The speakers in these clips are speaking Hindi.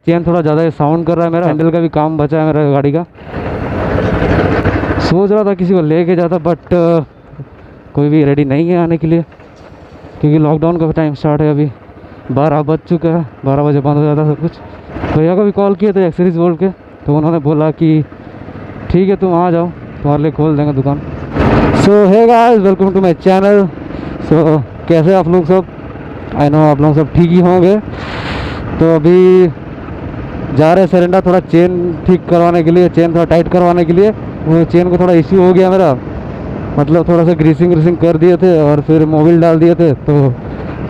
चेन थोड़ा ज़्यादा साउंड कर रहा है, मेरा हैंडल का भी काम बचा है मेरा गाड़ी का। सोच रहा था किसी को लेके जाता, बट कोई भी रेडी नहीं है आने के लिए, क्योंकि लॉकडाउन का टाइम स्टार्ट है। अभी 12 बज चुका है, 12 बजे बंद हो जाता सब कुछ। भैया को भी कॉल किए थे एक्सेसरीज बोल के, तो उन्होंने बोला कि ठीक है तुम आ जाओ, तुम्हारे लिए खोल देंगे दुकान। So hey guys, welcome to my channel. So कैसे आप लोग सब? आई नो आप लोग सब ठीक ही होंगे। तो अभी जा रहे हैं सेरेंडा थोड़ा चेन ठीक करवाने के लिए, चेन थोड़ा टाइट करवाने के लिए। वो चेन को थोड़ा इश्यू हो गया मेरा, मतलब थोड़ा सा ग्रीसिंग कर दिए थे और फिर मोबिल डाल दिए थे, तो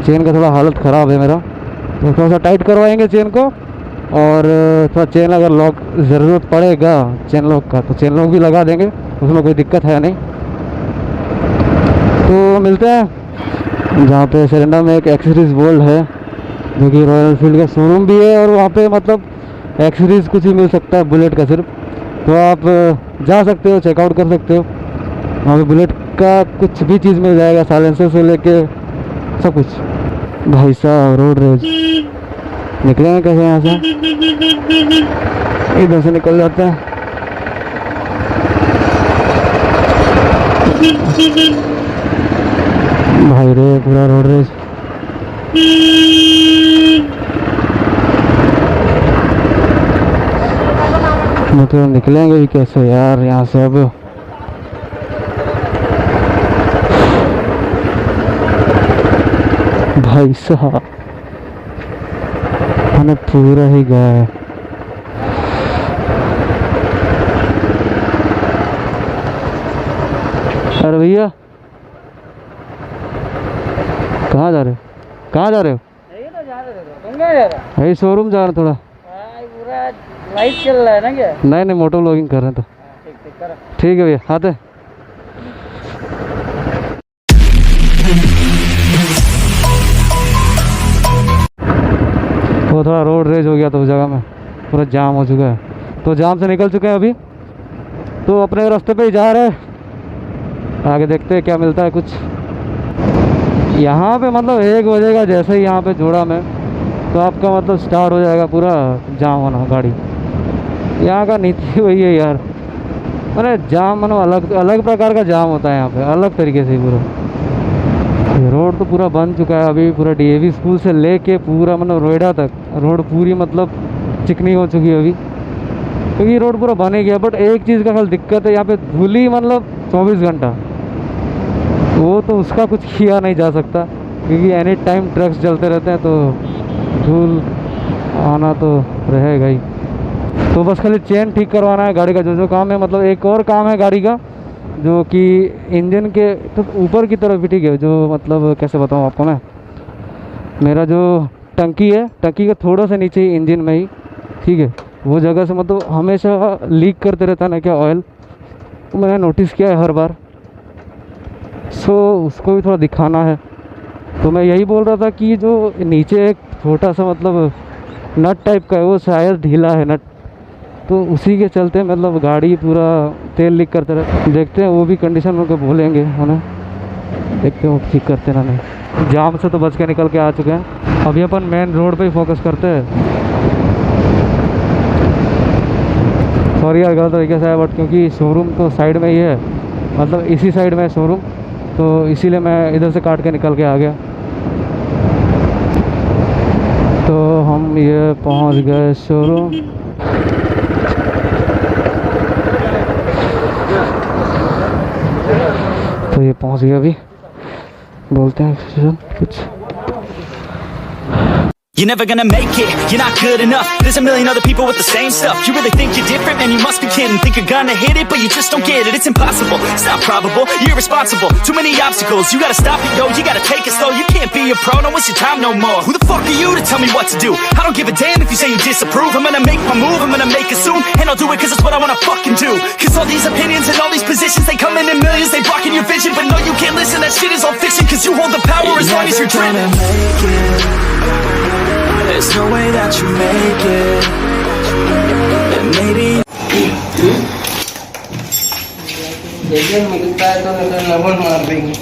चेन का थोड़ा हालत ख़राब है मेरा। तो थोड़ा सा टाइट करवाएंगे चेन को, और थोड़ा चेन अगर लॉक ज़रूरत पड़ेगा चेन लॉक का, तो चेन लॉक भी लगा देंगे, उसमें कोई दिक्कत है नहीं। तो मिलते हैं जहाँ पे सेरेंडा में एक एक्सेसरीज वर्ल्ड है, जो कि रॉयल एनफील्ड का शोरूम भी है, और वहाँ पे मतलब एक्सेसरीज कुछ ही मिल सकता है बुलेट का सिर्फ। तो आप जा सकते हो, चेकआउट कर सकते हो, वहाँ पे बुलेट का कुछ भी चीज़ मिल जाएगा, साइलेंसर से लेके सब कुछ। भाई साहब रोड रेज निकलेंगे कैसे यहाँ से? इधर से निकल जाते हैं। भाई रे पूरा रोड रेज। मतलब निकलेंगे भी कैसे यार यहाँ से अब? भाई साहब मैंने पूरा ही गया है। अरे भैया कहाँ जा रहे हो? कहाँ जा रहे हो? यही शोरूम जा रहे हैं थोड़ा। पूरा लाइट चल रहा है ना क्या? नहीं मोटो व्लॉगिंग कर रहे हैं। तो ठीक है भैया आते। वो थोड़ा रोड रेज हो गया तो उस जगह में पूरा जाम हो चुका है, तो जाम से निकल चुके हैं अभी, तो अपने रास्ते पे ही जा रहे हैं। आगे देखते हैं क्या मिलता है कुछ। यहाँ पे मतलब 1 बजे का जैसे ही यहाँ पे जोड़ा में, तो आपका मतलब स्टार्ट हो जाएगा पूरा जाम होना गाड़ी। यहाँ का नीति वही है यार, मैंने जाम मतलब अलग अलग प्रकार का जाम होता है यहाँ पे, अलग तरीके से पूरा। रोड तो पूरा बन चुका है अभी, पूरा डीएवी स्कूल से लेके पूरा मतलब नोएडा तक रोड पूरी मतलब चिकनी हो चुकी है अभी, क्योंकि रोड पूरा बन ही गया। बट एक चीज़ का खाली दिक्कत है, यहाँ पे धूली मतलब 24 घंटा, वो तो उसका कुछ किया नहीं जा सकता, क्योंकि एनी टाइम ट्रक्स चलते रहते हैं, तो धूल आना तो रहेगा ही। तो बस खाली चेन ठीक करवाना है गाड़ी का, जो काम है। मतलब एक और काम है गाड़ी का, जो कि इंजन के तो ऊपर की तरफ भी ठीक है, जो मतलब कैसे बताऊँ आपको मैं, मेरा जो टंकी है, टंकी का थोड़ा सा नीचे ही इंजन में ही ठीक है, वो जगह से मतलब हमेशा लीक करते रहता है ना क्या ऑयल, तो मैंने नोटिस किया है हर बार। सो उसको भी थोड़ा दिखाना है। तो मैं यही बोल रहा था कि जो नीचे एक छोटा सा मतलब नट टाइप का है, वो शायद ढीला है नट, तो उसी के चलते मतलब गाड़ी पूरा तेल लीक करते रहे। देखते हैं वो भी कंडीशन उनको बोलेंगे उन्हें, देखते हैं वो ठीक करते ना नहीं। जाम से तो बच के निकल के आ चुके हैं, अभी अपन मेन रोड पे ही फोकस करते हैं। सॉरी यार गलत तरीके से है, बट क्योंकि शोरूम तो साइड में ही है, मतलब इसी साइड में है शोरूम, तो इसीलिए मैं इधर से काट के निकल के आ गया। तो हम ये पहुंच गए शोरूम। तो ये पहुंच गया, अभी बोलते हैं कुछ। You're never gonna make it, you're not good enough. There's a million other people with the same stuff. You really think you're different? Man, you must be kidding. Think you're gonna hit it, but you just don't get it. It's impossible, it's not probable, you're irresponsible. Too many obstacles, you gotta stop it, yo. You gotta take it slow, you can't be a pro, don't waste your time no more. Who the fuck are you to tell me what to do? I don't give a damn if you say you disapprove. I'm gonna make my move, I'm gonna make it soon. And I'll do it cause it's what I wanna fucking do. Cause all these opinions and all these positions, they come in millions, they blocking your vision. But no, you can't listen, that shit is all fiction. Cause you hold the power as long as you're dreaming. There's no way that you make it. And maybe देखिए मिलता है तो लवन मार देंगे।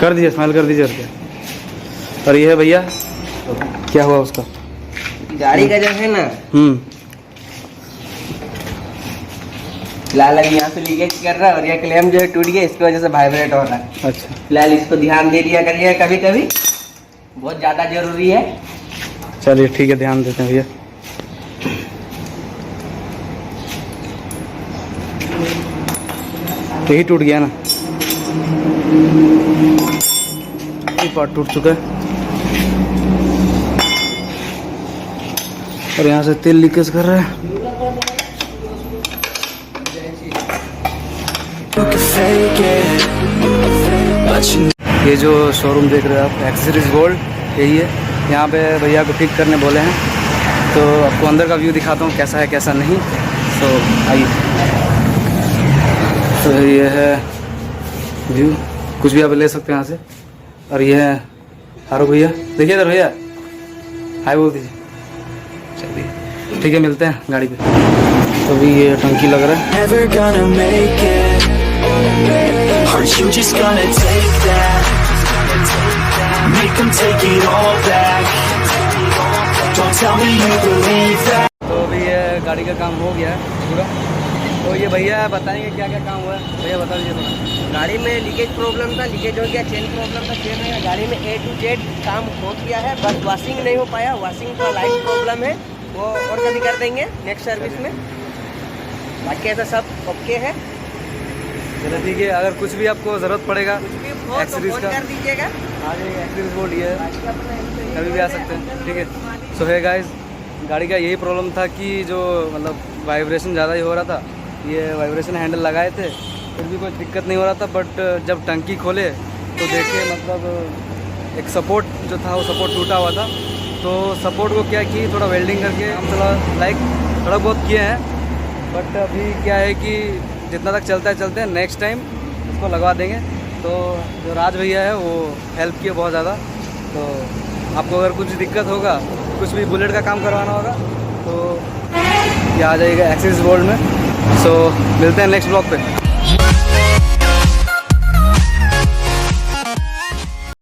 कर दीजिए, स्माइल कर दीजिए। और ये है भैया, क्या हुआ उसका? गाड़ी का जो है ना, फिलहाल अभी यहाँ से लीकेज कर रहा है और ये क्लैम जो है टूट गया, इसकी वजह से वाइब्रेट हो रहा है। अच्छा, फिलहाल इसको ध्यान दे दिया करिए, कभी कभी बहुत ज़्यादा जरूरी है। चलिए ठीक है, ध्यान देते हैं भैया। यही टूट गया ना, ये पार्ट टूट चुका है और यहाँ से तेल लीकेज कर रहा है। ये जो शोरूम देख रहे हो आप, एक्सेसरीज गोल्ड, यही है। यहाँ पे भैया को ठीक करने बोले हैं, तो आपको अंदर का व्यू दिखाता हूँ कैसा है कैसा नहीं। तो आइए, तो ये है व्यू, कुछ भी आप ले सकते हैं यहाँ से। और ये है हारो भैया, देखिए इधर भैया, हाय बोल दीजिए। चलिए ठीक है, मिलते हैं गाड़ी पे। तो अभी ये टंकी लग रहा है। Aren't you just gonna take that? Make them take it all back. Don't tell me you believe that. तो अभी ये गाड़ी का काम हो गया है पूरा। तो ये भैया बताएंगे क्या क्या काम हुआ है। भैया बता दीजिए थोड़ा। गाड़ी में लीकेज प्रॉब्लम था, लीकेज हो गया, चेन प्रॉब्लम था, चेन है गाड़ी में A to Z काम हो गया है, बस वॉशिंग नहीं हो पाया। वॉशिंग का लाइट प्रॉब्लम है, वो और कभी कर देंगे नेक्स्ट सर्विस में। बाकी ऐसा सब ओके है। चलो ठीक है, अगर कुछ भी आपको ज़रूरत पड़ेगा एक्सेसरीज का, कर दीजिएगा। आगे एक्सेसरीज बोर्ड ये है, कभी भी आ सकते हैं। ठीक है, सो है गाइस, गाड़ी का यही प्रॉब्लम था कि जो मतलब वाइब्रेशन ज़्यादा ही हो रहा था। ये वाइब्रेशन हैंडल लगाए थे, फिर भी कोई दिक्कत नहीं हो रहा था। बट जब टंकी खोले तो देखे मतलब एक सपोर्ट जो था वो सपोर्ट टूटा हुआ था। तो सपोर्ट को क्या की, थोड़ा वेल्डिंग करके हम थोड़ा बहुत किए हैं। बट अभी क्या है कि जितना तक चलता है चलते हैं, नेक्स्ट टाइम उसको लगवा देंगे। तो जो राज भैया है वो हेल्प किए बहुत ज़्यादा। तो आपको अगर कुछ दिक्कत होगा, कुछ भी बुलेट का काम करवाना होगा, तो ये आ जाइएगा एक्सेस गोल्ड में। सो मिलते हैं नेक्स्ट ब्लॉग पे।